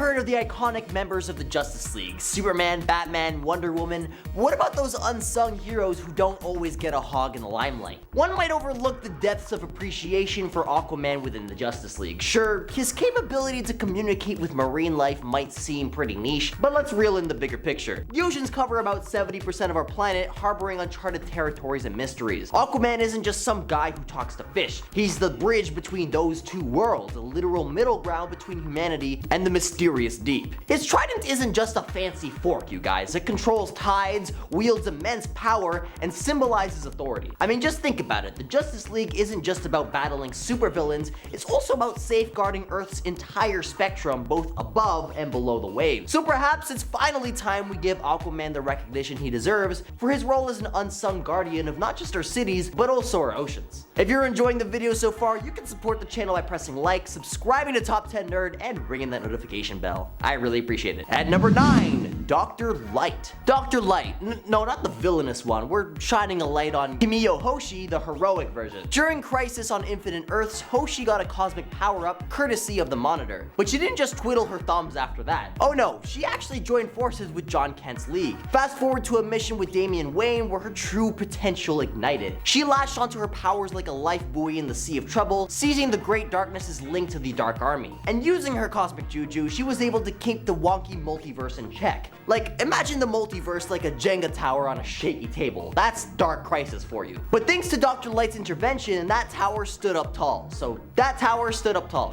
heard of the iconic members of the Justice League, Superman, Batman, Wonder Woman. What about those unsung heroes who don't always get a hog in the limelight? One might overlook the depths of appreciation for Aquaman within the Justice League. Sure, his capability to communicate with marine life might seem pretty niche, but let's reel in the bigger picture. The oceans cover about 70% of our planet, harboring uncharted territories and mysteries. Aquaman isn't just some guy who talks to fish. He's the bridge between those two worlds, a literal middle ground between humanity and the mysterious deep. His trident isn't just a fancy fork, you guys. It controls tides, wields immense power, and symbolizes authority. I mean, just think about it. The Justice League isn't just about battling supervillains, it's also about safeguarding Earth's entire spectrum, both above and below the waves. So perhaps it's finally time we give Aquaman the recognition he deserves for his role as an unsung guardian of not just our cities, but also our oceans. If you're enjoying the video so far, you can support the channel by pressing like, subscribing to Top 10 Nerd, and ringing that notification bell. I really appreciate it. At number 9, Dr. Light. Dr. Light, no, not the villainous one. We're shining a light on Kimiyo Hoshi, the heroic version. During Crisis on Infinite Earths, Hoshi got a cosmic power-up courtesy of the Monitor. But she didn't just twiddle her thumbs after that. Oh no, she actually joined forces with John Kent's League. Fast forward to a mission with Damian Wayne where her true potential ignited. She latched onto her powers like a life buoy in the Sea of Trouble, seizing the Great Darkness's link to the Dark Army. And using her cosmic juju, she was able to keep the wonky multiverse in check. Like, imagine the multiverse like a Jenga tower on a shaky table. That's Dark Crisis for you. But thanks to Dr. Light's intervention, that tower stood up tall.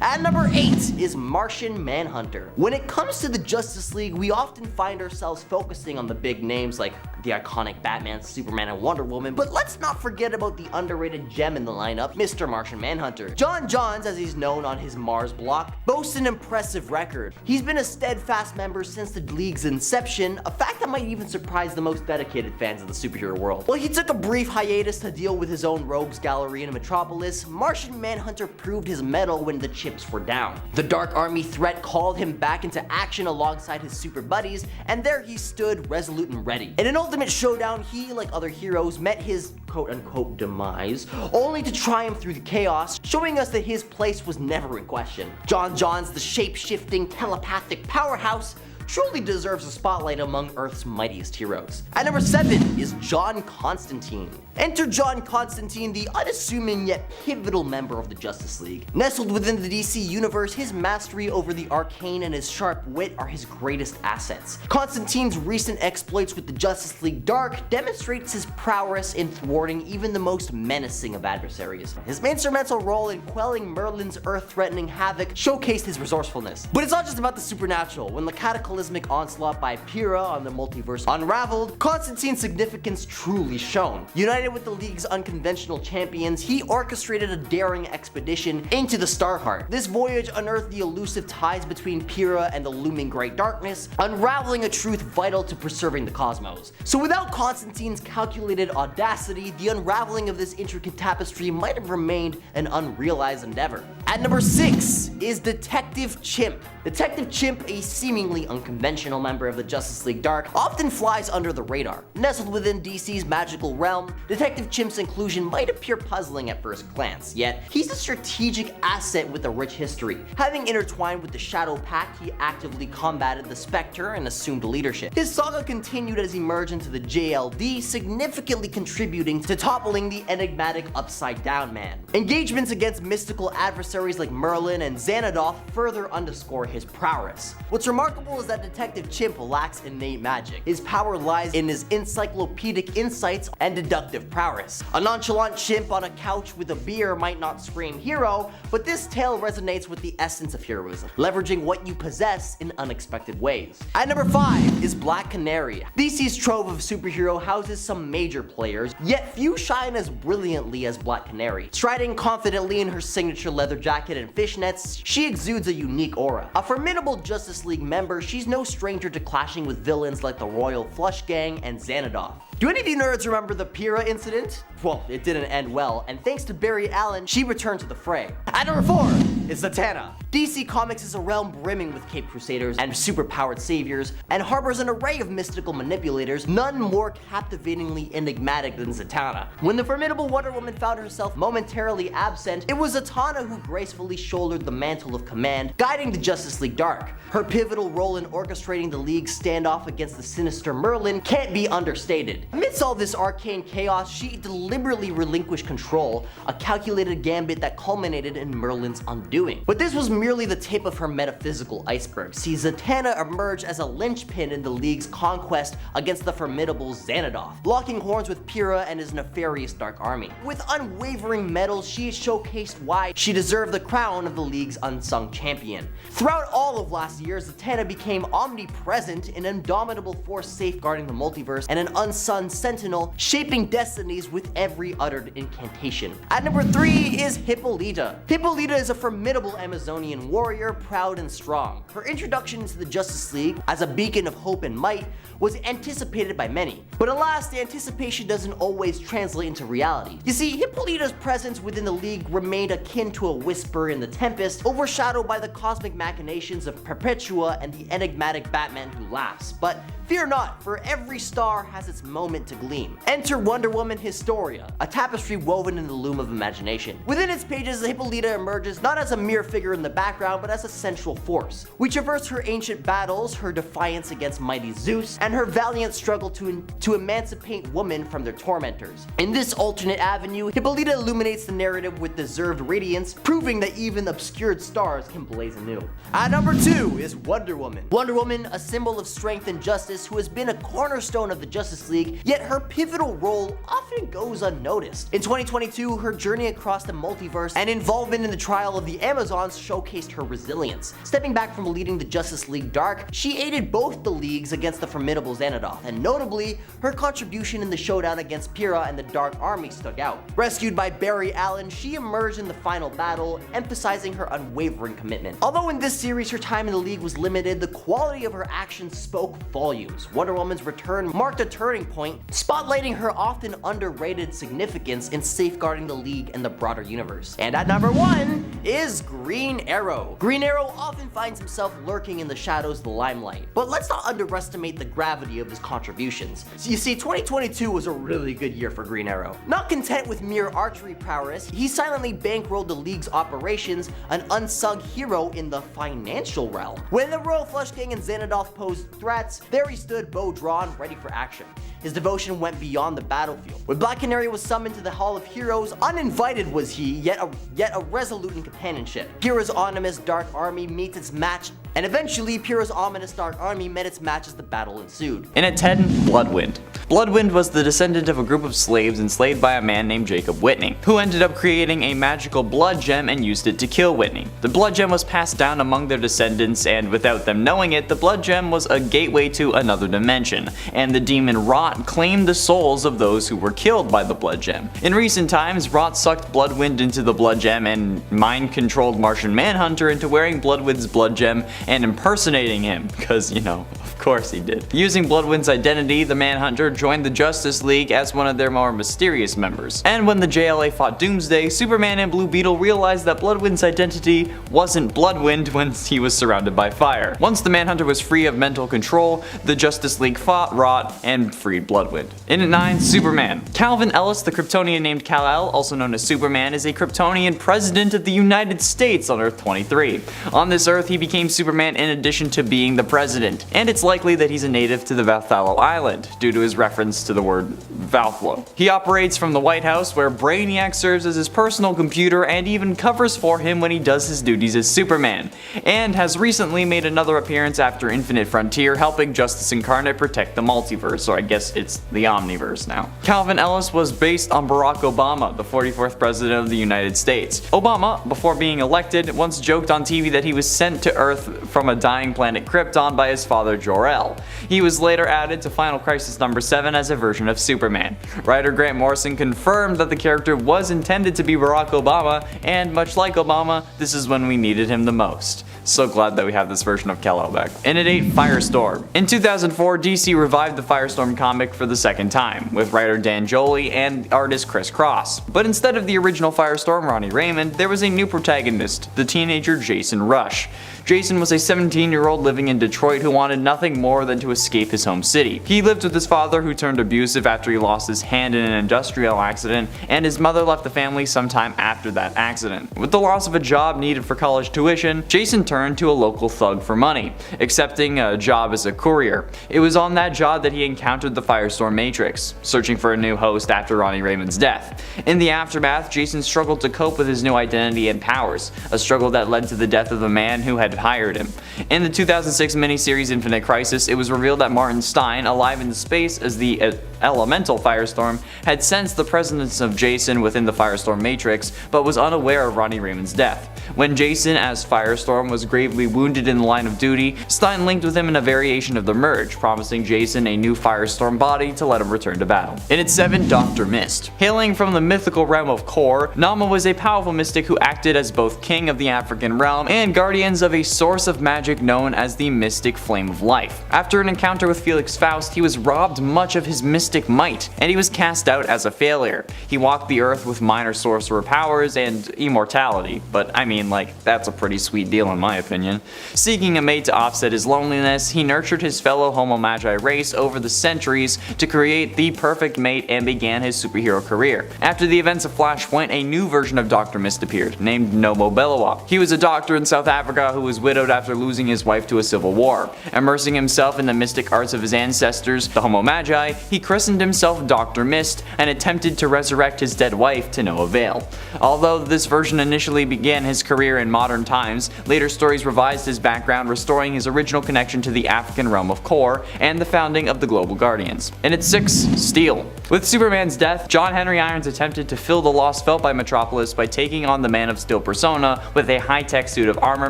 At number 8 is Martian Manhunter. When it comes to the Justice League, we often find ourselves focusing on the big names like the iconic Batman, Superman, and Wonder Woman, but let's not forget about the underrated gem in the lineup, Mr. Martian Manhunter. John Johns, as he's known on his Mars block, boasts an impressive record. He's been a steadfast member since the League's inception, a fact that might even surprise the most dedicated fans of the superhero world. While he took a brief hiatus to deal with his own rogues gallery in Metropolis, Martian Manhunter proved his mettle when the chips were down. The Dark Army threat called him back into action alongside his super buddies, and there he stood, resolute and ready. In an ultimate showdown, he, like other heroes, met his quote-unquote demise, only to triumph through the chaos, showing us that his place was never in question. John Johns, the shape-shifting, telepathic powerhouse, truly deserves a spotlight among Earth's mightiest heroes. At number 7 is John Constantine. Enter John Constantine, the unassuming yet pivotal member of the Justice League. Nestled within the DC universe, his mastery over the arcane and his sharp wit are his greatest assets. Constantine's recent exploits with the Justice League Dark demonstrates his prowess in thwarting even the most menacing of adversaries. His instrumental role in quelling Merlin's Earth-threatening havoc showcased his resourcefulness. But it's not just about the supernatural. When the cataclysmic onslaught by Pyrrha on the multiverse unraveled, Constantine's significance truly shone. United with the League's unconventional champions, he orchestrated a daring expedition into the Starheart. This voyage unearthed the elusive ties between Pyrrha and the looming Great Darkness, unraveling a truth vital to preserving the cosmos. So without Constantine's calculated audacity, the unraveling of this intricate tapestry might have remained an unrealized endeavor. At number 6 is Detective Chimp. Detective Chimp, a seemingly unconventional member of the Justice League Dark, often flies under the radar. Nestled within DC's magical realm, Detective Chimp's inclusion might appear puzzling at first glance, yet he's a strategic asset with a rich history. Having intertwined with the Shadow Pact, he actively combated the Spectre and assumed leadership. His saga continued as he merged into the JLD, significantly contributing to toppling the enigmatic Upside Down Man. Engagements against mystical adversaries like Merlin and Xanadoth further underscore his prowess. What's remarkable is that Detective Chimp lacks innate magic. His power lies in his encyclopedic insights and deductive prowess. A nonchalant chimp on a couch with a beer might not scream hero, but this tale resonates with the essence of heroism, leveraging what you possess in unexpected ways. At number 5 is Black Canary. DC's trove of superhero houses some major players, yet few shine as brilliantly as Black Canary. Striding confidently in her signature leather jacket and fishnets, she exudes a unique aura. A formidable Justice League member, she's no stranger to clashing with villains like the Royal Flush Gang and Xanadoth. Do any of you nerds remember the Pyrrha incident? Well, it didn't end well, and thanks to Barry Allen, she returned to the fray. At number 4 is Zatanna. DC Comics is a realm brimming with Caped Crusaders and superpowered saviors, and harbors an array of mystical manipulators, none more captivatingly enigmatic than Zatanna. When the formidable Wonder Woman found herself momentarily absent, it was Zatanna who gracefully shouldered the mantle of command, guiding the Justice League Dark. Her pivotal role in orchestrating the League's standoff against the sinister Merlin can't be understated. Amidst all this arcane chaos, she deliberately relinquished control, a calculated gambit that culminated in Merlin's undoing. But this was merely the tip of her metaphysical iceberg. See, Zatanna emerged as a linchpin in the League's conquest against the formidable Xanadoth, locking horns with Pyrrha and his nefarious Dark Army. With unwavering mettle, she showcased why she deserved the crown of the League's unsung champion. Throughout all of last year, Zatanna became omnipresent, an indomitable force safeguarding the multiverse, and an unsung sentinel shaping destinies with every uttered incantation. At number 3 is Hippolyta. Hippolyta is a formidable Amazonian warrior, proud and strong. Her introduction into the Justice League as a beacon of hope and might was anticipated by many. But alas, the anticipation doesn't always translate into reality. You see, Hippolyta's presence within the League remained akin to a whisper in the tempest, overshadowed by the cosmic machinations of Perpetua and the enigmatic Batman who laughs. But fear not, for every star has its moment to gleam. Enter Wonder Woman Historia, a tapestry woven in the loom of imagination. Within its pages, Hippolyta emerges not as a mere figure in the background, but as a central force. We traverse her ancient battles, her defiance against mighty Zeus, and her valiant struggle to emancipate women from their tormentors. In this alternate avenue, Hippolyta illuminates the narrative with deserved radiance, proving that even obscured stars can blaze anew. At number 2 is Wonder Woman. Wonder Woman, a symbol of strength and justice who has been a cornerstone of the Justice League, yet her pivotal role often goes unnoticed. In 2022, her journey across the multiverse and involvement in the trial of the Amazons showcased her resilience. Stepping back from leading the Justice League Dark, she aided both the leagues against the formidable Xanadoth, and notably, her contribution in the showdown against Pyrrha and the Dark Army stuck out. Rescued by Barry Allen, she emerged in the final battle, emphasizing her unwavering commitment. Although in this series her time in the League was limited, the quality of her actions spoke volumes. Wonder Woman's return marked a turning point, spotlighting her often underrated significance in safeguarding the League and the broader universe. And at number 1 is Green Arrow. Green Arrow often finds himself lurking in the shadows of the limelight, but let's not underestimate the gravity of his contributions. So you see, 2022 was a really good year for Green Arrow. Not content with mere archery prowess, he silently bankrolled the League's operations, an unsung hero in the financial realm. When the Royal Flush Gang and Xanadoth posed threats, there he stood, bow drawn, ready for action. His devotion went beyond the battlefield. When Black Canary was summoned to the Hall of Heroes, uninvited was he, yet a resolute in companionship. Pyrrha's ominous Dark Army meets its match, and eventually Pyrrha's ominous Dark Army met its match as the battle ensued. And at 10, Bloodwynd. Bloodwynd was the descendant of a group of slaves enslaved by a man named Jacob Whitney, who ended up creating a magical blood gem and used it to kill Whitney. The blood gem was passed down among their descendants, and without them knowing it, the blood gem was a gateway to another dimension, and the demon Rot claimed the souls of those who were killed by the blood gem. In recent times, Rot sucked Bloodwynd into the blood gem and mind-controlled Martian Manhunter into wearing Bloodwynd's blood gem and impersonating him, because, you know, of course he did. Using Bloodwynd's identity, the Manhunter joined the Justice League as one of their more mysterious members. And when the JLA fought Doomsday, Superman and Blue Beetle realized that Bloodwynd's identity wasn't Bloodwynd when he was surrounded by fire. Once the Manhunter was free of mental control, the Justice League fought Rot and freed Bloodwynd. In at 9, Superman. Calvin Ellis, the Kryptonian named Kal-El, also known as Superman, is a Kryptonian president of the United States on Earth 23. On this Earth, he became Superman in addition to being the president, and it's likely that he's a native to the Valthalo Island, due to his reference to the word Valthlo. He operates from the White House, where Brainiac serves as his personal computer and even covers for him when he does his duties as Superman, and has recently made another appearance after Infinite Frontier, helping Justice Incarnate protect the multiverse, or I guess it's the Omniverse now. Calvin Ellis was based on Barack Obama, the 44th President of the United States. Obama, before being elected, once joked on TV that he was sent to Earth from a dying planet Krypton by his father Jor-El. He was later added to Final Crisis number 7 as a version of Superman. Writer Grant Morrison confirmed that the character was intended to be Barack Obama, and much like Obama, this is when we needed him the most. So glad that we have this version of Kal-El back. And at 8, Firestorm. In 2004, DC revived the Firestorm comic for the second time, with writer Dan Jolie and artist Chris Cross. But instead of the original Firestorm, Ronnie Raymond, there was a new protagonist, the teenager Jason Rush. Jason was a 17-year-old living in Detroit who wanted nothing more than to escape his home city. He lived with his father, who turned abusive after he lost his hand in an industrial accident, and his mother left the family sometime after that accident. With the loss of a job needed for college tuition, Jason turned to a local thug for money, accepting a job as a courier. It was on that job that he encountered the Firestorm Matrix, searching for a new host after Ronnie Raymond's death. In the aftermath, Jason struggled to cope with his new identity and powers, a struggle that led to the death of the man who had hired him. In the 2006 miniseries Infinite Crisis, it was revealed that Martin Stein, alive in space as the elemental Firestorm, had sensed the presence of Jason within the Firestorm Matrix, but was unaware of Ronnie Raymond's death. When Jason, as Firestorm, was gravely wounded in the line of duty, Stein linked with him in a variation of the merge, promising Jason a new Firestorm body to let him return to battle. And at 7, Dr. Mist. Hailing from the mythical realm of Kor, Nama was a powerful mystic who acted as both king of the African realm and guardians of a source of magic known as the Mystic Flame of Life. After an encounter with Felix Faust, he was robbed much of his mystic might, and he was cast out as a failure. He walked the earth with minor sorcerer powers and immortality, but I mean, like, that's a pretty sweet deal in my opinion. Seeking a mate to offset his loneliness, he nurtured his fellow Homo Magi race over the centuries to create the perfect mate and began his superhero career. After the events of Flashpoint, a new version of Dr. Mist appeared, named Nomo Bellowa. He was a doctor in South Africa who was widowed after losing his wife to a civil war. Immersing himself in the mystic arts of his ancestors, the Homo Magi, he christened himself Dr. Mist and attempted to resurrect his dead wife to no avail. Although this version initially began his career in modern times, later stories revised his background, restoring his original connection to the African realm of Kor and the founding of the Global Guardians. And at 6, Steel. With Superman's death, John Henry Irons attempted to fill the loss felt by Metropolis by taking on the Man of Steel persona with a high-tech suit of armor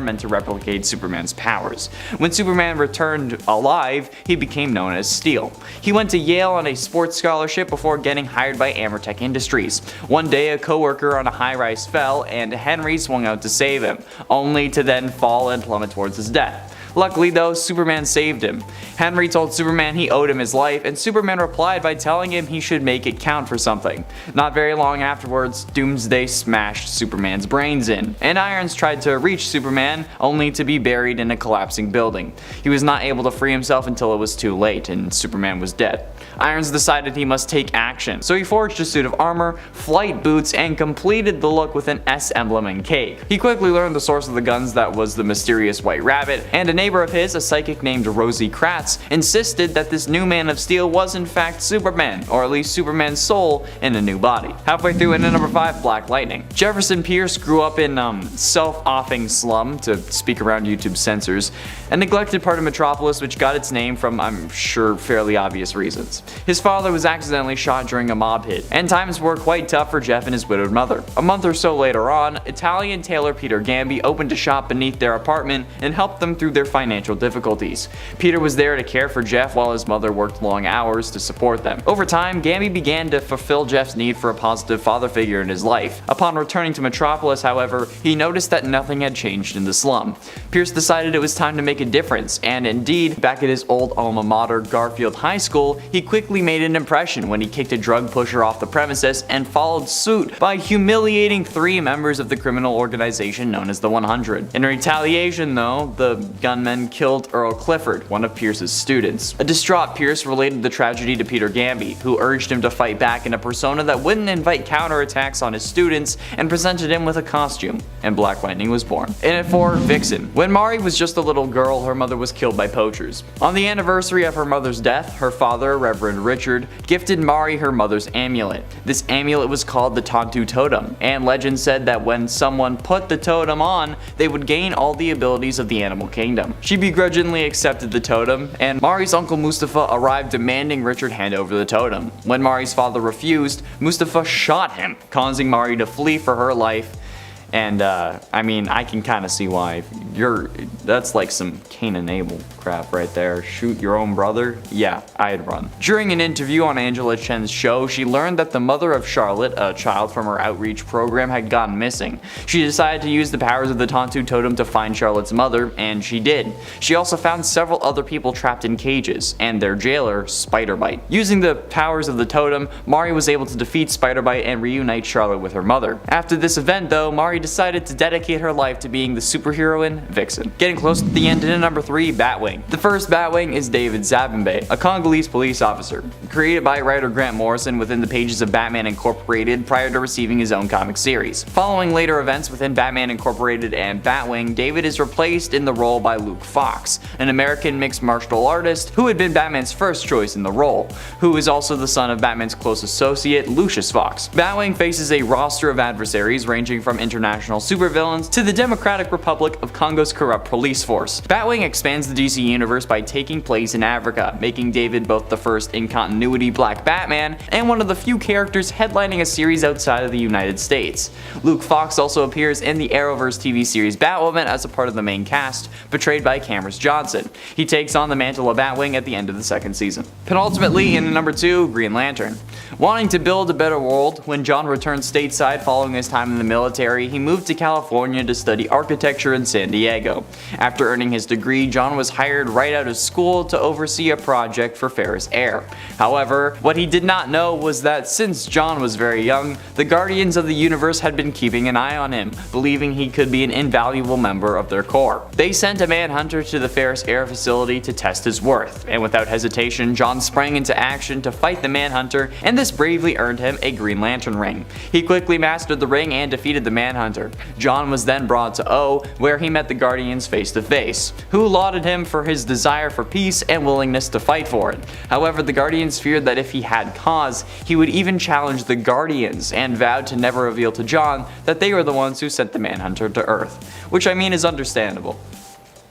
meant to replicate Superman's powers. When Superman returned alive, he became known as Steel. He went to Yale on a sports scholarship before getting hired by Amertech Industries. One day, a co-worker on a high-rise fell, and Henry swung out to save him, only to then fall and plummet towards his death. Luckily though, Superman saved him. Henry told Superman he owed him his life, and Superman replied by telling him he should make it count for something. Not very long afterwards, Doomsday smashed Superman's brains in, and Irons tried to reach Superman, only to be buried in a collapsing building. He was not able to free himself until it was too late, and Superman was dead. Irons decided he must take action, so he forged a suit of armor, flight boots, and completed the look with an S emblem and cape. He quickly learned the source of the guns, that was the mysterious White Rabbit, and a neighbor of his, a psychic named Rosie Kratz, insisted that this new Man of Steel was in fact Superman, or at least Superman's soul in a new body. Halfway through into number 5, Black Lightning. Jefferson Pierce grew up in self-offing slum, to speak around YouTube censors, a neglected part of Metropolis which got its name from, I'm sure, fairly obvious reasons. His father was accidentally shot during a mob hit, and times were quite tough for Jeff and his widowed mother. A month or so later on, Italian tailor Peter Gamby opened a shop beneath their apartment and helped them through their financial difficulties. Peter was there to care for Jeff while his mother worked long hours to support them. Over time, Gamby began to fulfill Jeff's need for a positive father figure in his life. Upon returning to Metropolis, however, he noticed that nothing had changed in the slum. Pierce decided it was time to make a difference, and indeed, back at his old alma mater, Garfield High School, he quickly made an impression when he kicked a drug pusher off the premises and followed suit by humiliating 3 members of the criminal organization known as the 100. In retaliation though, the gunmen killed Earl Clifford, one of Pierce's students. A distraught Pierce related the tragedy to Peter Gamby, who urged him to fight back in a persona that wouldn't invite counterattacks on his students and presented him with a costume, and Black Lightning was born. And at 4, Vixen. When Mari was just a little girl, her mother was killed by poachers. On the anniversary of her mother's death, her father, Reverend Richard, gifted Mari her mother's amulet. This amulet was called the Tontu Totem, and legend said that when someone put the totem on, they would gain all the abilities of the animal kingdom. She begrudgingly accepted the totem, and Mari's uncle Mustafa arrived demanding Richard hand over the totem. When Mari's father refused, Mustafa shot him, causing Mari to flee for her life. And I mean, I can kind of see why. That's like some Cain and Abel crap right there. Shoot your own brother? Yeah, I'd run. During an interview on Angela Chen's show, she learned that the mother of Charlotte, a child from her outreach program, had gone missing. She decided to use the powers of the Tontu totem to find Charlotte's mother, and she did. She also found several other people trapped in cages, and their jailer, Spiderbite. Using the powers of the totem, Mari was able to defeat Spiderbite and reunite Charlotte with her mother. After this event though, Mari decided to dedicate her life to being the superheroine Vixen. Getting close to the end into number 3, Batwing. The first Batwing is David Zabimbe, a Congolese police officer. Created by writer Grant Morrison within the pages of Batman Incorporated prior to receiving his own comic series. Following later events within Batman Incorporated and Batwing, David is replaced in the role by Luke Fox, an American mixed martial artist who had been Batman's first choice in the role, who is also the son of Batman's close associate, Lucius Fox. Batwing faces a roster of adversaries ranging from international supervillains to the Democratic Republic of Congo's corrupt police force. Batwing expands the DC universe by taking place in Africa, making David both the first in-continuity Black Batman and one of the few characters headlining a series outside of the United States. Luke Fox also appears in the Arrowverse TV series Batwoman as a part of the main cast, portrayed by Cameron Johnson. He takes on the mantle of Batwing at the end of the second season. Penultimately, in number 2, Green Lantern. Wanting to build a better world, when John returned stateside following his time in the military, he moved to California to study architecture in San Diego. After earning his degree, John was hired right out of school to oversee a project for Ferris Air. However, what he did not know was that since John was very young, the Guardians of the Universe had been keeping an eye on him, believing he could be an invaluable member of their corps. They sent a manhunter to the Ferris Air facility to test his worth, and without hesitation, John sprang into action to fight the manhunter, and this bravely earned him a Green Lantern ring. He quickly mastered the ring and defeated the manhunter. John was then brought to O, where he met the Guardians face to face, who lauded him for his desire for peace and willingness to fight for it. However, the Guardians feared that if he had cause, he would even challenge the Guardians, and vowed to never reveal to John that they were the ones who sent the manhunter to Earth, which I mean is understandable.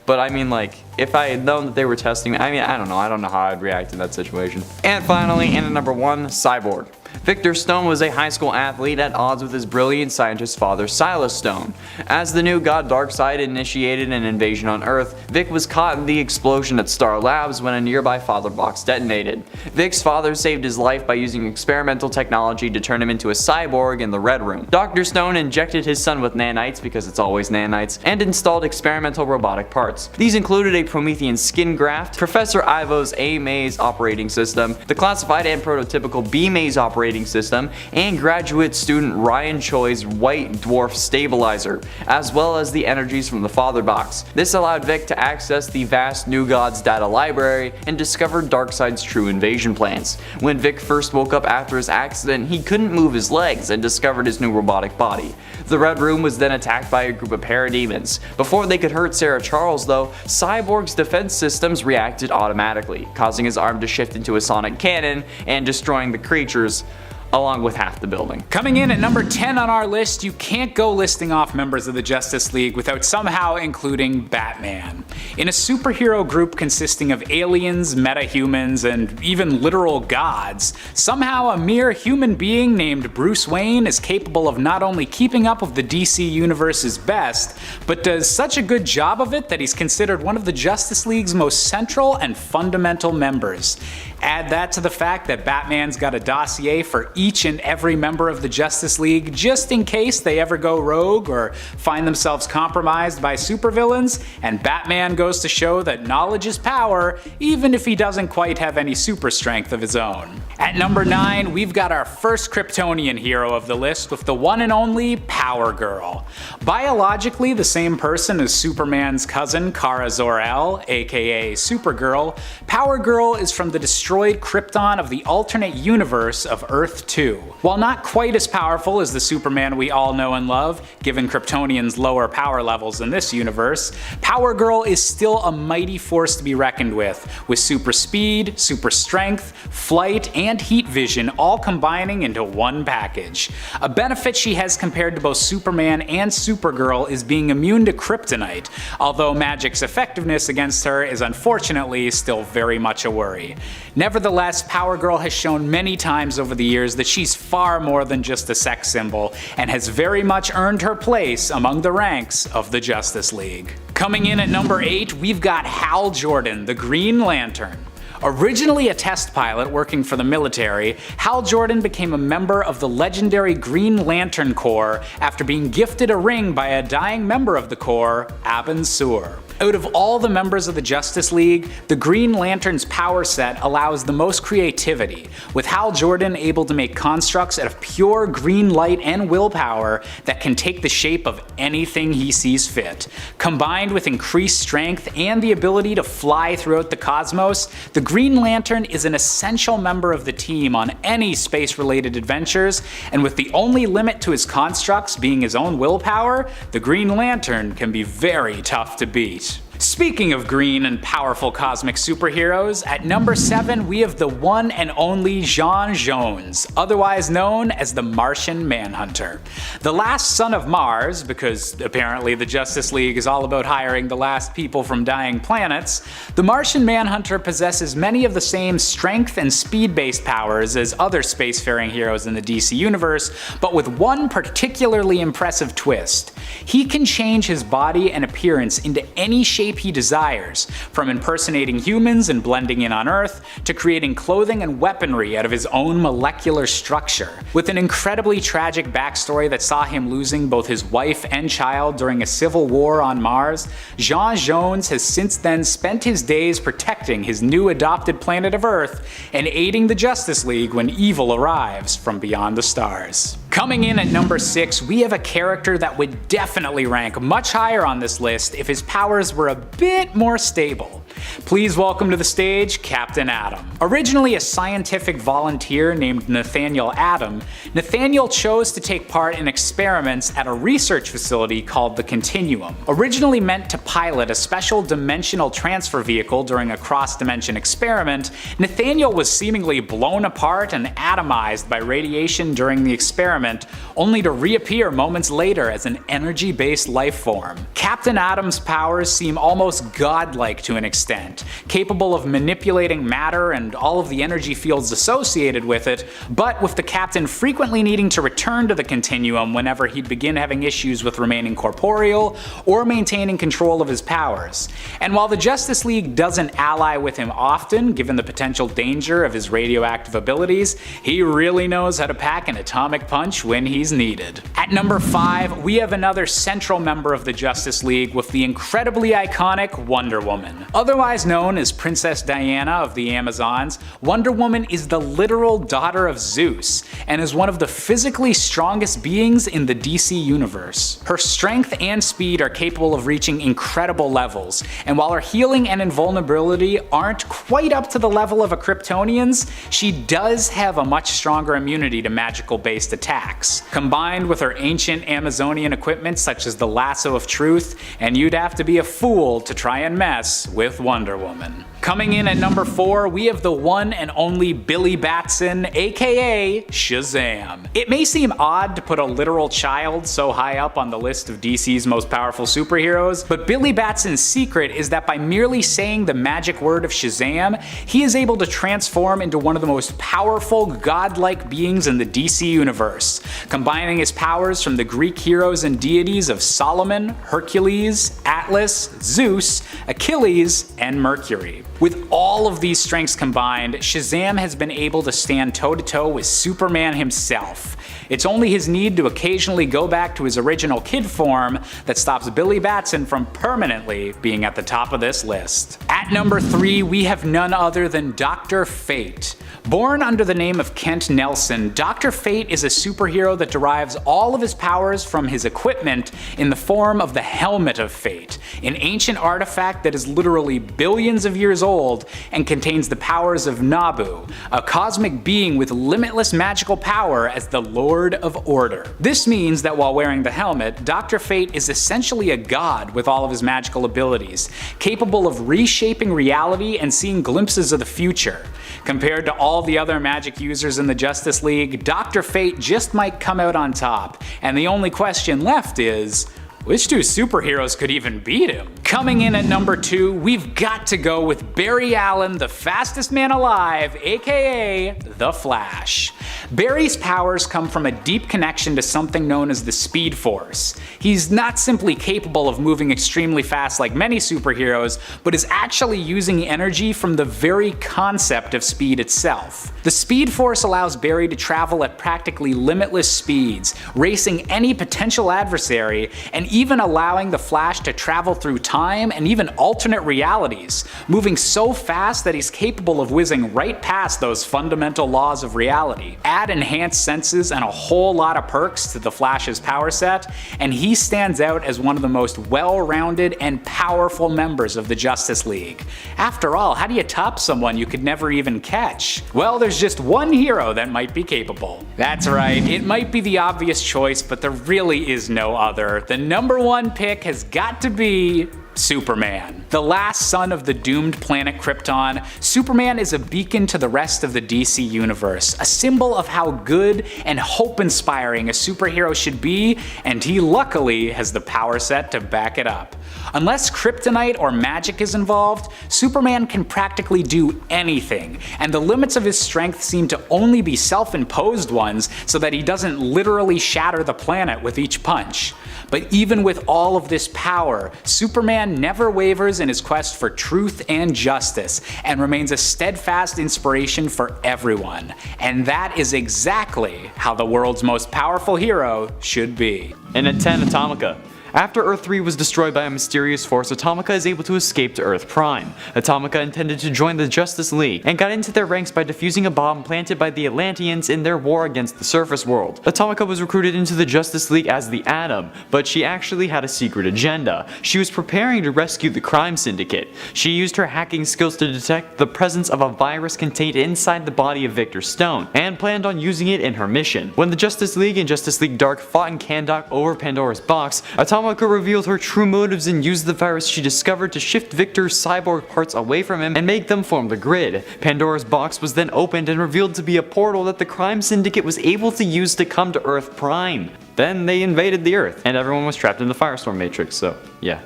But I mean, like, if I had known that they were testing me, I don't know how I'd react in that situation. And finally, in at number 1, Cyborg. Victor Stone was a high school athlete at odds with his brilliant scientist father, Silas Stone. As the new god Darkseid initiated an invasion on Earth, Vic was caught in the explosion at Star Labs when a nearby father box detonated. Vic's father saved his life by using experimental technology to turn him into a cyborg in the Red Room. Dr. Stone injected his son with nanites, because it's always nanites, and installed experimental robotic parts. These included a Promethean skin graft, Professor Ivo's A-Maze operating system, the classified and prototypical B-Maze operating system, and graduate student Ryan Choi's White Dwarf stabilizer, as well as the energies from the Father Box. This allowed Vic to access the vast New Gods data library and discover Darkseid's true invasion plans. When Vic first woke up after his accident, he couldn't move his legs and discovered his new robotic body. The Red Room was then attacked by a group of parademons. Before they could hurt Sarah Charles though, Cyborg's defense systems reacted automatically, causing his arm to shift into a sonic cannon and destroying the creatures along with half the building. Coming in at number 10 on our list, you can't go listing off members of the Justice League without somehow including Batman. In a superhero group consisting of aliens, metahumans, and even literal gods, somehow a mere human being named Bruce Wayne is capable of not only keeping up with the DC Universe's best, but does such a good job of it that he's considered one of the Justice League's most central and fundamental members. Add that to the fact that Batman's got a dossier for each and every member of the Justice League just in case they ever go rogue or find themselves compromised by supervillains, and Batman goes to show that knowledge is power even if he doesn't quite have any super strength of his own. At number 9, we've got our first Kryptonian hero of the list with the one and only Power Girl. Biologically the same person as Superman's cousin Kara Zor-El, aka Supergirl, Power Girl is from the destroyed Krypton of the alternate universe of Earth 2. While not quite as powerful as the Superman we all know and love, given Kryptonians' lower power levels in this universe, Power Girl is still a mighty force to be reckoned with super speed, super strength, flight, and heat vision all combining into one package. A benefit she has compared to both Superman and Supergirl is being immune to kryptonite, although magic's effectiveness against her is unfortunately still very much a worry. Nevertheless, Power Girl has shown many times over the years that she's far more than just a sex symbol, and has very much earned her place among the ranks of the Justice League. Coming in at number 8, we've got Hal Jordan, the Green Lantern. Originally a test pilot working for the military, Hal Jordan became a member of the legendary Green Lantern Corps after being gifted a ring by a dying member of the Corps, Abin Sur. Out of all the members of the Justice League, the Green Lantern's power set allows the most creativity, with Hal Jordan able to make constructs out of pure green light and willpower that can take the shape of anything he sees fit. Combined with increased strength and the ability to fly throughout the cosmos, the Green Lantern is an essential member of the team on any space-related adventures, and with the only limit to his constructs being his own willpower, the Green Lantern can be very tough to beat. Speaking of green and powerful cosmic superheroes, at number 7 we have the one and only J'onn J'onzz, otherwise known as the Martian Manhunter. The last son of Mars, because apparently the Justice League is all about hiring the last people from dying planets, the Martian Manhunter possesses many of the same strength and speed-based powers as other spacefaring heroes in the DC universe, but with one particularly impressive twist. He can change his body and appearance into any shape he desires, from impersonating humans and blending in on Earth, to creating clothing and weaponry out of his own molecular structure. With an incredibly tragic backstory that saw him losing both his wife and child during a civil war on Mars, J'onn J'onzz has since then spent his days protecting his new adopted planet of Earth and aiding the Justice League when evil arrives from beyond the stars. Coming in at number 6, we have a character that would definitely rank much higher on this list if his powers were a bit more stable. Please welcome to the stage Captain Atom. Originally a scientific volunteer named Nathaniel Atom, Nathaniel chose to take part in experiments at a research facility called the Continuum. Originally meant to pilot a special dimensional transfer vehicle during a cross-dimension experiment, Nathaniel was seemingly blown apart and atomized by radiation during the experiment, only to reappear moments later as an energy-based life form. Captain Atom's powers seem almost godlike to an extent, capable of manipulating matter and all of the energy fields associated with it, but with the Captain frequently needing to return to the Continuum whenever he'd begin having issues with remaining corporeal or maintaining control of his powers. And while the Justice League doesn't ally with him often, given the potential danger of his radioactive abilities, he really knows how to pack an atomic punch when he's needed. At number 5, we have another central member of the Justice League with the incredibly iconic Wonder Woman. Otherwise known as Princess Diana of the Amazons, Wonder Woman is the literal daughter of Zeus, and is one of the physically strongest beings in the DC universe. Her strength and speed are capable of reaching incredible levels, and while her healing and invulnerability aren't quite up to the level of a Kryptonian's, she does have a much stronger immunity to magical-based attacks. Combined with her ancient Amazonian equipment such as the Lasso of Truth, and you'd have to be a fool to try and mess with Wonder Woman. Coming in at number 4, we have the one and only Billy Batson, aka Shazam. It may seem odd to put a literal child so high up on the list of DC's most powerful superheroes, but Billy Batson's secret is that by merely saying the magic word of Shazam, he is able to transform into one of the most powerful, godlike beings in the DC universe, combining his powers from the Greek heroes and deities of Solomon, Hercules, Atlas, Zeus, Achilles, and Mercury. With all of these strengths combined, Shazam has been able to stand toe-to-toe with Superman himself. It's only his need to occasionally go back to his original kid form that stops Billy Batson from permanently being at the top of this list. At number 3, we have none other than Dr. Fate. Born under the name of Kent Nelson, Dr. Fate is a superhero that derives all of his powers from his equipment in the form of the Helmet of Fate, an ancient artifact that is literally billions of years old and contains the powers of Nabu, a cosmic being with limitless magical power as the Lord Lord of Order. This means that while wearing the helmet, Dr. Fate is essentially a god with all of his magical abilities, capable of reshaping reality and seeing glimpses of the future. Compared to all the other magic users in the Justice League, Dr. Fate just might come out on top, and the only question left is, which two superheroes could even beat him? Coming in at number 2, we've got to go with Barry Allen, the fastest man alive, aka The Flash. Barry's powers come from a deep connection to something known as the Speed Force. He's not simply capable of moving extremely fast like many superheroes, but is actually using energy from the very concept of speed itself. The Speed Force allows Barry to travel at practically limitless speeds, racing any potential adversary, and even allowing the Flash to travel through time and even alternate realities, moving so fast that he's capable of whizzing right past those fundamental laws of reality. Add enhanced senses and a whole lot of perks to the Flash's power set, and he stands out as one of the most well-rounded and powerful members of the Justice League. After all, how do you top someone you could never even catch? Well, there's just one hero that might be capable. That's right, it might be the obvious choice, but there really is no other. The number 1 pick has got to be Superman. The last son of the doomed planet Krypton, Superman is a beacon to the rest of the DC universe, a symbol of how good and hope-inspiring a superhero should be, and he luckily has the power set to back it up. Unless kryptonite or magic is involved, Superman can practically do anything, and the limits of his strength seem to only be self-imposed ones so that he doesn't literally shatter the planet with each punch. But even with all of this power, Superman never wavers in his quest for truth and justice, and remains a steadfast inspiration for everyone. And that is exactly how the world's most powerful hero should be. And at 10, Atomica. After Earth 3 was destroyed by a mysterious force, Atomica is able to escape to Earth Prime. Atomica intended to join the Justice League, and got into their ranks by defusing a bomb planted by the Atlanteans in their war against the surface world. Atomica was recruited into the Justice League as the Atom, but she actually had a secret agenda. She was preparing to rescue the crime syndicate. She used her hacking skills to detect the presence of a virus contained inside the body of Victor Stone, and planned on using it in her mission. When the Justice League and Justice League Dark fought in Kahndaq over Pandora's box, Atomica revealed her true motives and used the virus she discovered to shift Victor's cyborg parts away from him and make them form the grid. Pandora's box was then opened and revealed to be a portal that the crime syndicate was able to use to come to Earth Prime. Then they invaded the Earth, and everyone was trapped in the Firestorm Matrix, so yeah.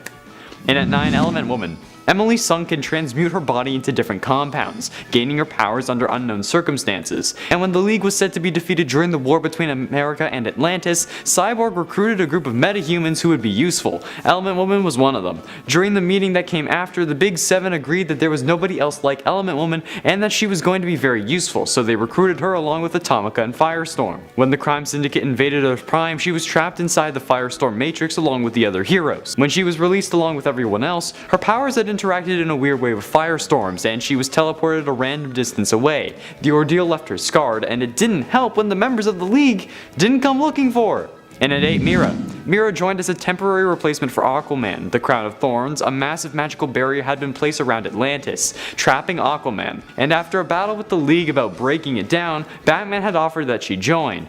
And at 9, Element Woman. Emily Sung can transmute her body into different compounds, gaining her powers under unknown circumstances. And when the League was said to be defeated during the war between America and Atlantis, Cyborg recruited a group of metahumans who would be useful. Element Woman was one of them. During the meeting that came after, the Big Seven agreed that there was nobody else like Element Woman and that she was going to be very useful, so they recruited her along with Atomica and Firestorm. When the crime syndicate invaded Earth Prime, she was trapped inside the Firestorm Matrix along with the other heroes. When she was released along with everyone else, her powers had interacted in a weird way with firestorms, and she was teleported a random distance away. The ordeal left her scarred, and it didn't help when the members of the League didn't come looking for her. And at 8, Mira. Mira joined as a temporary replacement for Aquaman. The Crown of Thorns, a massive magical barrier, had been placed around Atlantis, trapping Aquaman. And after a battle with the League about breaking it down, Batman had offered that she join.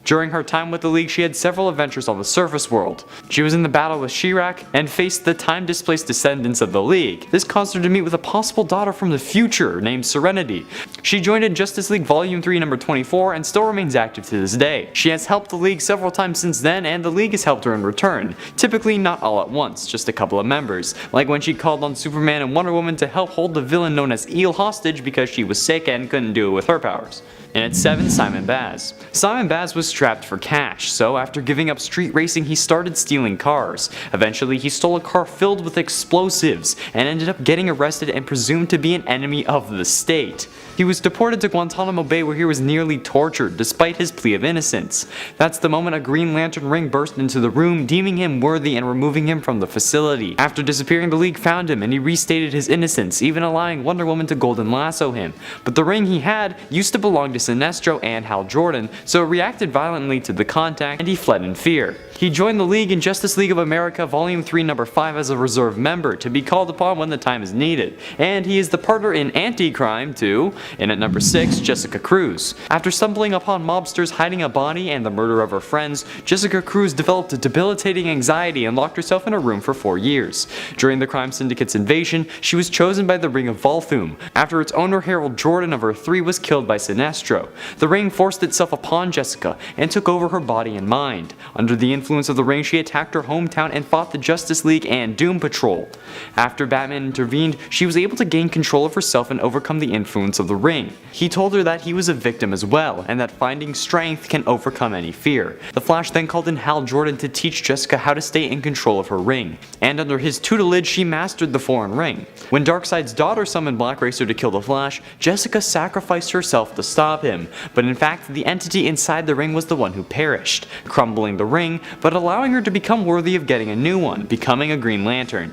During her time with the League, she had several adventures on the surface world. She was in the battle with Shirak and faced the time-displaced descendants of the League. This caused her to meet with a possible daughter from the future named Serenity. She joined in Justice League Volume 3 number 24 and still remains active to this day. She has helped the League several times since then, and the League has helped her in return. Typically not all at once, just a couple of members, like when she called on Superman and Wonder Woman to help hold the villain known as Eel hostage because she was sick and couldn't do it with her powers. And at 7, Simon Baz. Simon Baz was strapped for cash, so after giving up street racing he started stealing cars. Eventually he stole a car filled with explosives and ended up getting arrested and presumed to be an enemy of the state. He was deported to Guantanamo Bay where he was nearly tortured despite his plea of innocence. That's the moment a Green Lantern ring burst into the room, deeming him worthy and removing him from the facility. After disappearing, the League found him and he restated his innocence, even allowing Wonder Woman to golden lasso him. But the ring he had used to belong to Sinestro and Hal Jordan, so it reacted violently to the contact and he fled in fear. He joined the League in Justice League of America Volume 3 number 5 as a reserve member to be called upon when the time is needed, and he is the partner in Anti-Crime too, and at number 6, Jessica Cruz. After stumbling upon mobsters hiding a body and the murder of her friends, Jessica Cruz developed a debilitating anxiety and locked herself in a room for 4 years. During the crime syndicate's invasion, she was chosen by the Ring of Volthoom, after its owner Harold Jordan of Earth 3 was killed by Sinestro. The Ring forced itself upon Jessica and took over her body and mind. Under the influence of the Ring, she attacked her hometown and fought the Justice League and Doom Patrol. After Batman intervened, she was able to gain control of herself and overcome the influence of the Ring. He told her that he was a victim as well, and that finding strength can overcome any fear. The Flash then called in Hal Jordan to teach Jessica how to stay in control of her ring, and under his tutelage she mastered the foreign ring. When Darkseid's daughter summoned Black Racer to kill the Flash, Jessica sacrificed herself to stop him, but in fact the entity inside the ring was the one who perished, crumbling the ring, but allowing her to become worthy of getting a new one, becoming a Green Lantern,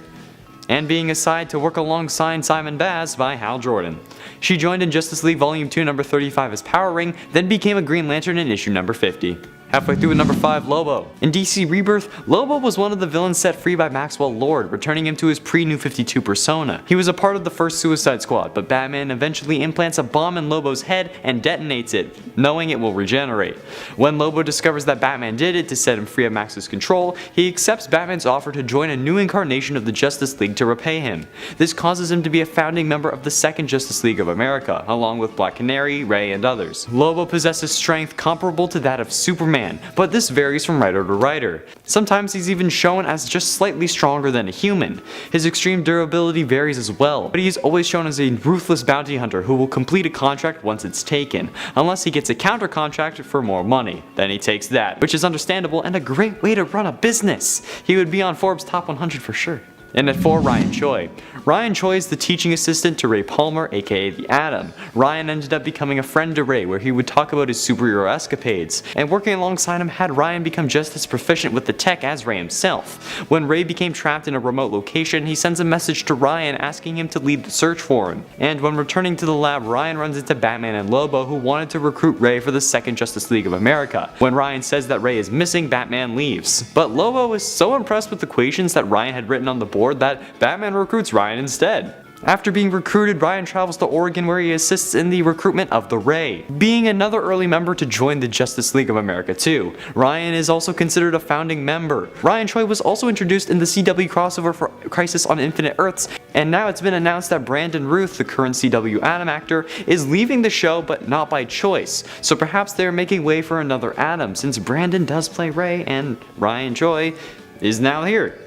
and being assigned to work alongside Simon Baz by Hal Jordan. She joined in Justice League Volume 2 number 35 as Power Ring, then became a Green Lantern in issue number 50. Halfway through at number 5, Lobo. In DC Rebirth, Lobo was one of the villains set free by Maxwell Lord, returning him to his pre-New 52 persona. He was a part of the first Suicide Squad, but Batman eventually implants a bomb in Lobo's head and detonates it, knowing it will regenerate. When Lobo discovers that Batman did it to set him free of Max's control, he accepts Batman's offer to join a new incarnation of the Justice League to repay him. This causes him to be a founding member of the Second Justice League of America, along with Black Canary, Ray, and others. Lobo possesses strength comparable to that of Superman, but this varies from writer to writer. Sometimes he's even shown as just slightly stronger than a human. His extreme durability varies as well, but he is always shown as a ruthless bounty hunter who will complete a contract once it's taken, unless he gets a counter contract for more money. Then he takes that, which is understandable and a great way to run a business. He would be on Forbes Top 100 for sure. And at 4, Ryan Choi. Ryan Choi is the teaching assistant to Ray Palmer, aka the Atom. Ryan ended up becoming a friend to Ray, where he would talk about his superhero escapades, and working alongside him had Ryan become just as proficient with the tech as Ray himself. When Ray became trapped in a remote location, he sends a message to Ryan asking him to lead the search for him. And when returning to the lab, Ryan runs into Batman and Lobo, who wanted to recruit Ray for the Second Justice League of America. When Ryan says that Ray is missing, Batman leaves. But Lobo is so impressed with the equations that Ryan had written on the board that Batman recruits Ryan instead. After being recruited, Ryan travels to Oregon where he assists in the recruitment of the Ray, being another early member to join the Justice League of America too. Ryan is also considered a founding member. Ryan Choi was also introduced in the CW crossover for Crisis on Infinite Earths, and now it's been announced that Brandon Routh, the current CW Atom actor, is leaving the show, but not by choice. So perhaps they're making way for another Atom, since Brandon does play Ray and Ryan Choi is now here.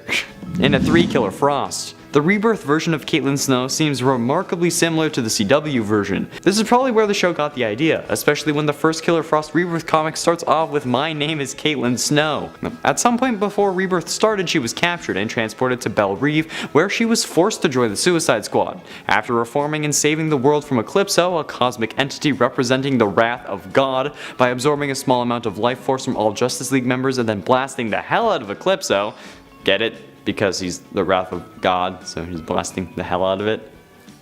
And at 3, Killer Frost. The Rebirth version of Caitlin Snow seems remarkably similar to the CW version. This is probably where the show got the idea, especially when the first Killer Frost Rebirth comic starts off with "My name is Caitlin Snow." At some point before Rebirth started, she was captured and transported to Belle Reve, where she was forced to join the Suicide Squad. After reforming and saving the world from Eclipso, a cosmic entity representing the wrath of God, by absorbing a small amount of life force from all Justice League members and then blasting the hell out of Eclipso, get it? Because he's the wrath of God, so he's blasting the hell out of it.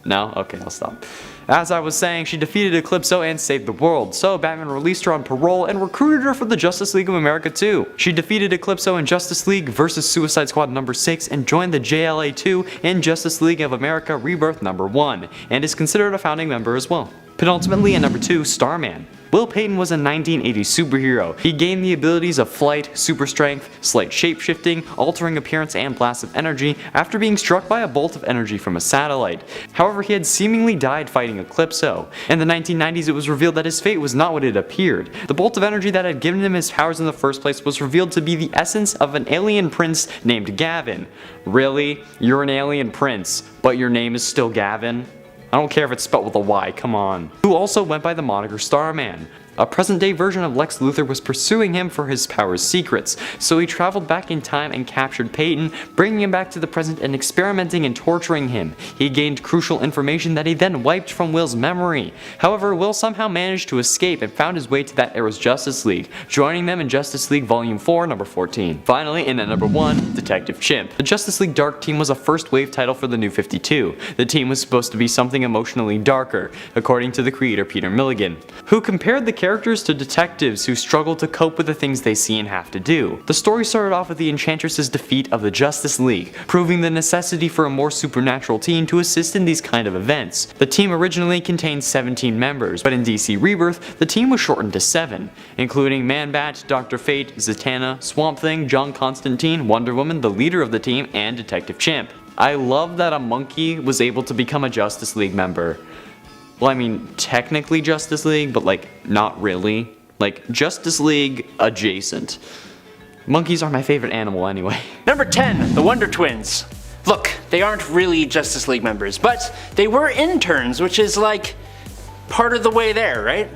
No? Okay, I'll stop. As I was saying, she defeated Eclipso and saved the world, so Batman released her on parole and recruited her for the Justice League of America too. She defeated Eclipso in Justice League vs. Suicide Squad number 6 and joined the JLA 2 in Justice League of America Rebirth number 1, and is considered a founding member as well. Penultimately, at number 2, Starman. Will Payton was a 1980s superhero. He gained the abilities of flight, super strength, slight shape-shifting, altering appearance, and blasts of energy after being struck by a bolt of energy from a satellite. However, he had seemingly died fighting Eclipso. In the 1990s, it was revealed that his fate was not what it appeared. The bolt of energy that had given him his powers in the first place was revealed to be the essence of an alien prince named Gavin. Really? You're an alien prince, but your name is still Gavin? I don't care if it's spelled with a Y, come on. Who also went by the moniker Starman. A present-day version of Lex Luthor was pursuing him for his power's secrets, so he traveled back in time and captured Payton, bringing him back to the present and experimenting and torturing him. He gained crucial information that he then wiped from Will's memory. However, Will somehow managed to escape and found his way to that era's Justice League, joining them in Justice League Volume 4, number 14. Finally, in at number 1, Detective Chimp. The Justice League Dark Team was a first-wave title for the New 52. The team was supposed to be something emotionally darker, according to the creator Peter Milligan, who compared the characters to detectives who struggle to cope with the things they see and have to do. The story started off with the Enchantress's defeat of the Justice League, proving the necessity for a more supernatural team to assist in these kind of events. The team originally contained 17 members, but in DC Rebirth, the team was shortened to 7, including Man-Bat, Dr. Fate, Zatanna, Swamp Thing, John Constantine, Wonder Woman, the leader of the team, and Detective Chimp. I love that a monkey was able to become a Justice League member. Well, I mean, technically Justice League, but like, not really. Like, Justice League adjacent. Monkeys are my favorite animal anyway. Number 10, the Wonder Twins. Look, they aren't really Justice League members, but they were interns, which is like part of the way there, right?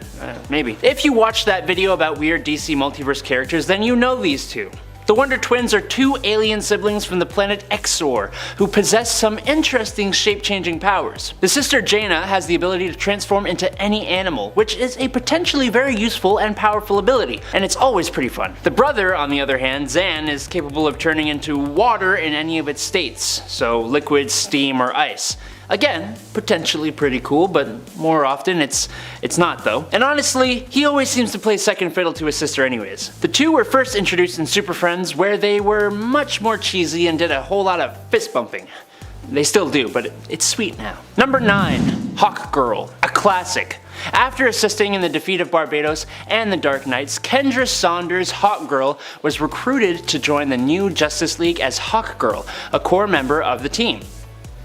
Maybe. If you watched that video about weird DC multiverse characters, then you know these two. The Wonder Twins are 2 alien siblings from the planet Exor, who possess some interesting shape-changing powers. The sister Jaina has the ability to transform into any animal, which is a potentially very useful and powerful ability, and it's always pretty fun. The brother, on the other hand, Zan, is capable of turning into water in any of its states, so liquid, steam, or ice. Again, potentially pretty cool, but more often it's not though. And honestly, he always seems to play second fiddle to his sister anyways. The two were first introduced in Super Friends, where they were much more cheesy and did a whole lot of fist bumping. They still do, but it's sweet now. Number 9, Hawk Girl, a classic. After assisting in the defeat of Barbados and the Dark Knights, Kendra Saunders' Hawk Girl was recruited to join the new Justice League as Hawk Girl, a core member of the team.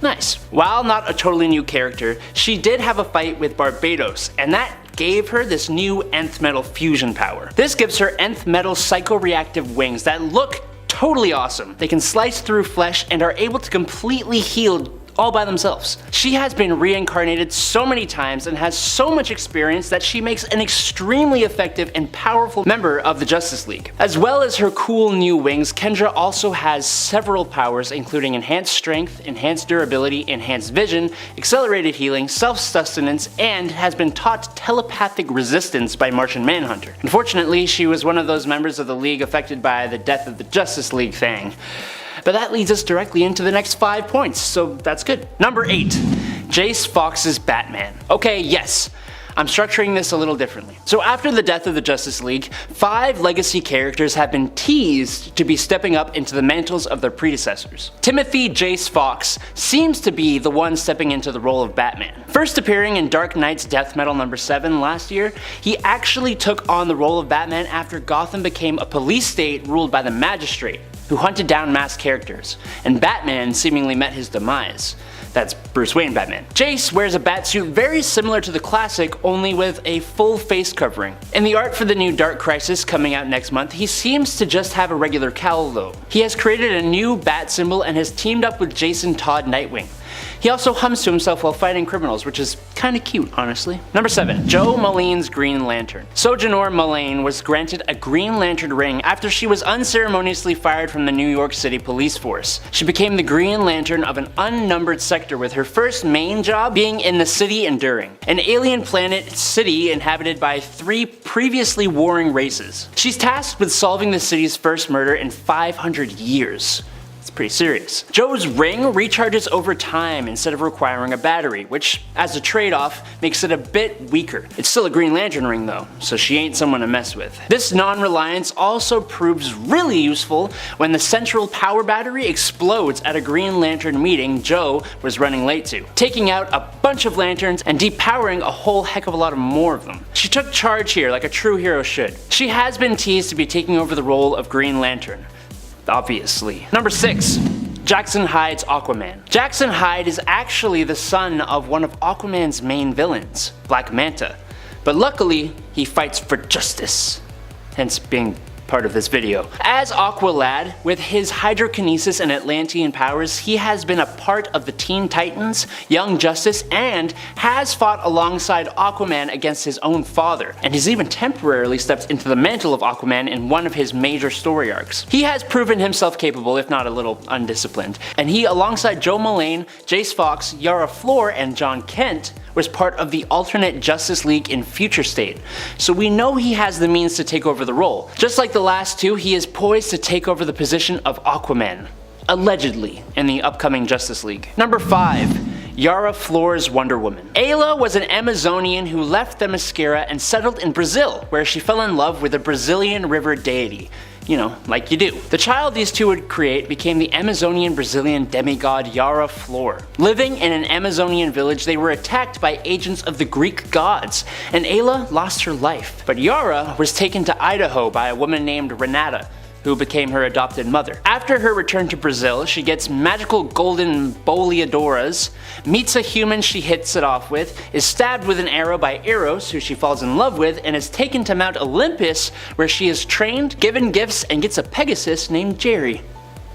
Nice. While not a totally new character, she did have a fight with Barbados, and that gave her this new nth metal fusion power. This gives her nth metal psychoreactive wings that look totally awesome. They can slice through flesh and are able to completely heal all by themselves. She has been reincarnated so many times and has so much experience that she makes an extremely effective and powerful member of the Justice League. As well as her cool new wings, Kendra also has several powers including enhanced strength, enhanced durability, enhanced vision, accelerated healing, self-sustenance, and has been taught telepathic resistance by Martian Manhunter. Unfortunately, she was one of those members of the League affected by the death of the Justice League thing. But that leads us directly into the next 5 points, so that's good. Number 8, Jace Fox's Batman. Okay, yes, I'm structuring this a little differently. So after the death of the Justice League, 5 legacy characters have been teased to be stepping up into the mantles of their predecessors. Timothy Jace Fox seems to be the one stepping into the role of Batman. First appearing in Dark Knight's Death Metal number 7 last year, he actually took on the role of Batman after Gotham became a police state ruled by the Magistrate, who hunted down masked characters, and Batman seemingly met his demise. That's Bruce Wayne Batman. Jace wears a batsuit very similar to the classic, only with a full face covering. In the art for the new Dark Crisis coming out next month, he seems to just have a regular cowl though. He has created a new bat symbol and has teamed up with Jason Todd Nightwing. He also hums to himself while fighting criminals, which is kinda cute, honestly. Number 7, Jo Mullane's Green Lantern. Sojourner Mullane was granted a Green Lantern ring after she was unceremoniously fired from the New York City police force. She became the Green Lantern of an unnumbered sector, with her first main job being in the City Enduring, an alien planet city inhabited by 3 previously warring races. She's tasked with solving the city's first murder in 500 years. Pretty serious. Jo's ring recharges over time instead of requiring a battery, which, as a trade-off, makes it a bit weaker. It's still a Green Lantern ring though, so she ain't someone to mess with. This non-reliance also proves really useful when the central power battery explodes at a Green Lantern meeting Jo was running late to, taking out a bunch of lanterns and depowering a whole heck of a lot more of them. She took charge here like a true hero should. She has been teased to be taking over the role of Green Lantern. Obviously. Number 6, Jackson Hyde's Aquaman. Jackson Hyde is actually the son of one of Aquaman's main villains, Black Manta, but luckily he fights for justice, hence being part of this video. As Aqualad, with his hydrokinesis and Atlantean powers, he has been a part of the Teen Titans, Young Justice, and has fought alongside Aquaman against his own father, and has even temporarily stepped into the mantle of Aquaman in one of his major story arcs. He has proven himself capable, if not a little undisciplined, and he, alongside Jo Mullane, Jace Fox, Yara Flor, and John Kent, was part of the alternate Justice League in Future State, so we know he has the means to take over the role. Just like the last two, he is poised to take over the position of Aquaman, allegedly, in the upcoming Justice League. Number 5, Yara Flor's Wonder Woman. Ayla was an Amazonian who left Themyscira and settled in Brazil, where she fell in love with a Brazilian river deity. You know, like you do. The child these two would create became the Amazonian Brazilian demigod Yara Flor. Living in an Amazonian village, they were attacked by agents of the Greek gods, and Ayla lost her life. But Yara was taken to Idaho by a woman named Renata, who became her adopted mother. After her return to Brazil, she gets magical golden boleadoras, meets a human she hits it off with, is stabbed with an arrow by Eros, who she falls in love with, and is taken to Mount Olympus, where she is trained, given gifts, and gets a Pegasus named Jerry.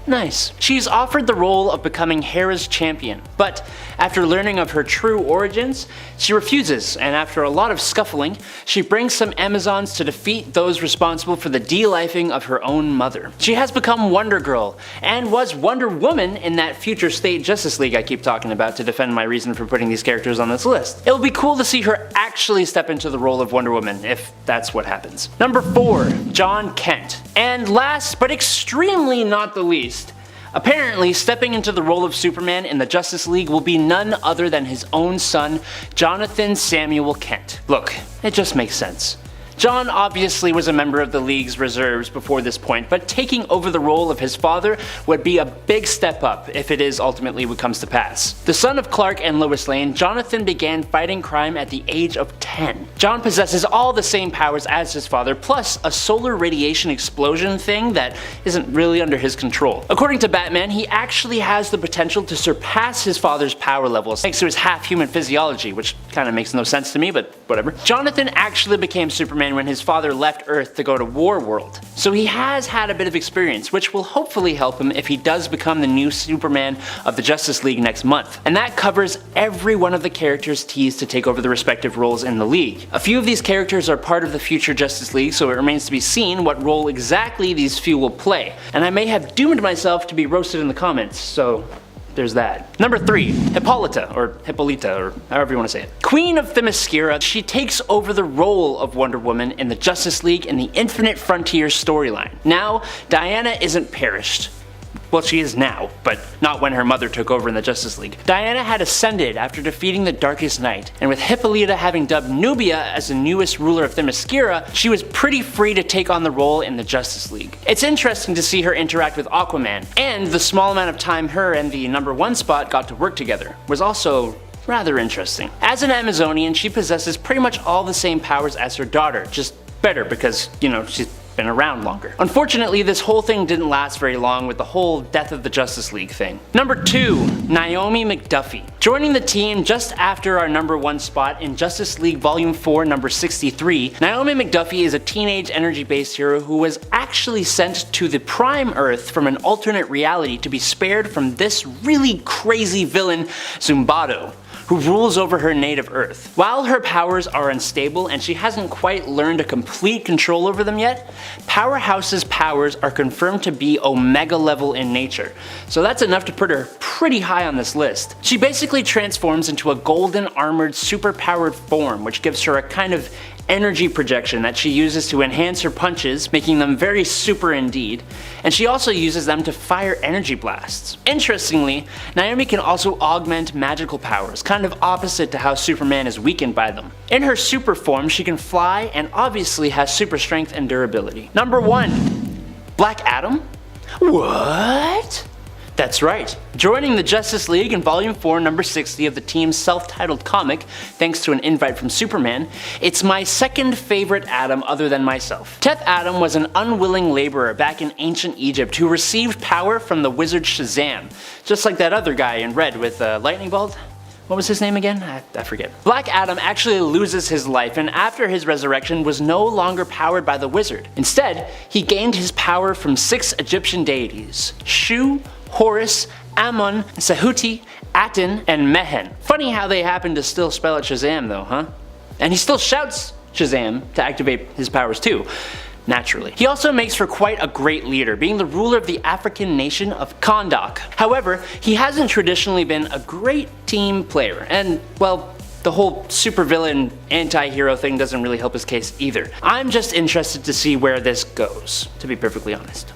Nice. She's offered the role of becoming Hera's champion, but after learning of her true origins, she refuses, and after a lot of scuffling, she brings some Amazons to defeat those responsible for the de-lifing of her own mother. She has become Wonder Girl, and was Wonder Woman in that future state Justice League I keep talking about to defend my reason for putting these characters on this list. It will be cool to see her actually step into the role of Wonder Woman, if that's what happens. Number 4, John Kent. And last, but extremely not the least, apparently stepping into the role of Superman in the Justice League will be none other than his own son, Jonathan Samuel Kent. Look, it just makes sense. John obviously was a member of the League's reserves before this point, but taking over the role of his father would be a big step up if it is ultimately what comes to pass. The son of Clark and Lois Lane, Jonathan began fighting crime at the age of 10. John possesses all the same powers as his father, plus a solar radiation explosion thing that isn't really under his control. According to Batman, he actually has the potential to surpass his father's power levels thanks to his half-human physiology, which kind of makes no sense to me, but whatever. Jonathan actually became Superman when his father left Earth to go to War World, so he has had a bit of experience, which will hopefully help him if he does become the new Superman of the Justice League next month. And that covers every one of the characters teased to take over the respective roles in the League. A few of these characters are part of the future Justice League, so it remains to be seen what role exactly these few will play, and I may have doomed myself to be roasted in the comments, so there's that. Number 3, Hippolyta, or Hippolyta, or however you want to say it. Queen of Themyscira, she takes over the role of Wonder Woman in the Justice League in the Infinite Frontiers storyline. Now, Diana isn't perished. Well, she is now, but not when her mother took over in the Justice League. Diana had ascended after defeating the Darkest Night, and with Hippolyta having dubbed Nubia as the newest ruler of Themyscira, she was pretty free to take on the role in the Justice League. It's interesting to see her interact with Aquaman, and the small amount of time her and the number 1 spot got to work together was also rather interesting. As an Amazonian, she possesses pretty much all the same powers as her daughter, just better because, you know, she's been around longer. Unfortunately, this whole thing didn't last very long with the whole death of the Justice League thing. Number 2, Naomi McDuffie. Joining the team just after our number 1 spot in Justice League Volume 4, number 63, Naomi McDuffie is a teenage energy-based hero who was actually sent to the Prime Earth from an alternate reality to be spared from this really crazy villain, Zumbado, who rules over her native Earth. While her powers are unstable and she hasn't quite learned a complete control over them yet, Powerhouse's powers are confirmed to be Omega level in nature, so that's enough to put her pretty high on this list. She basically transforms into a golden armored super-powered form, which gives her a kind of energy projection that she uses to enhance her punches, making them very super indeed, and she also uses them to fire energy blasts. Interestingly, Naomi can also augment magical powers, kind of opposite to how Superman is weakened by them. In her super form, she can fly and obviously has super strength and durability. Number 1, Black Adam? What? That's right. Joining the Justice League in Volume 4, number 60 of the team's self-titled comic, thanks to an invite from Superman, it's my second favorite Adam other than myself. Teth Adam was an unwilling laborer back in ancient Egypt who received power from the wizard Shazam, just like that other guy in red with a lightning bolt. What was his name again? I forget. Black Adam actually loses his life, and after his resurrection was no longer powered by the wizard. Instead, he gained his power from 6 Egyptian deities: Shu, Horus, Amun, Sehuti, Aten, and Mehen. Funny how they happen to still spell it Shazam though, huh? And he still shouts Shazam to activate his powers too, naturally. He also makes for quite a great leader, being the ruler of the African nation of Kondak. However, he hasn't traditionally been a great team player, and well, the whole supervillain anti-hero thing doesn't really help his case either. I'm just interested to see where this goes, to be perfectly honest.